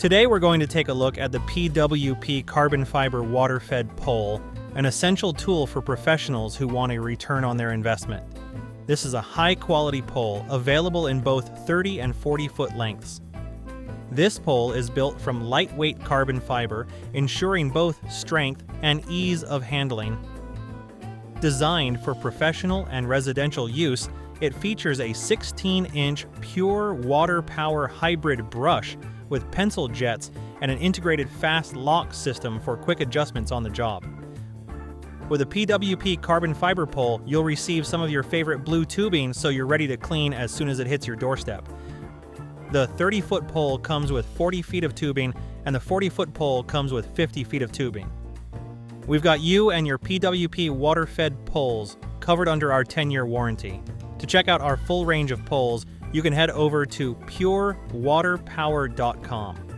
Today we're going to take a look at the PWP carbon fiber water-fed pole, an essential tool for professionals who want a return on their investment. This is a high-quality pole available in both 30 and 40-foot lengths. This pole is built from lightweight carbon fiber, ensuring both strength and ease of handling. Designed for professional and residential use, it features a 16-inch pure water power hybrid brush with pencil jets and an integrated fast lock system for quick adjustments on the job. With a PWP carbon fiber pole, you'll receive some of your favorite blue tubing so you're ready to clean as soon as it hits your doorstep. The 30-foot pole comes with 40 feet of tubing, and the 40-foot pole comes with 50 feet of tubing. We've got you and your PWP water-fed poles covered under our 10-year warranty. To check out our full range of poles, you can head over to purewaterpower.com.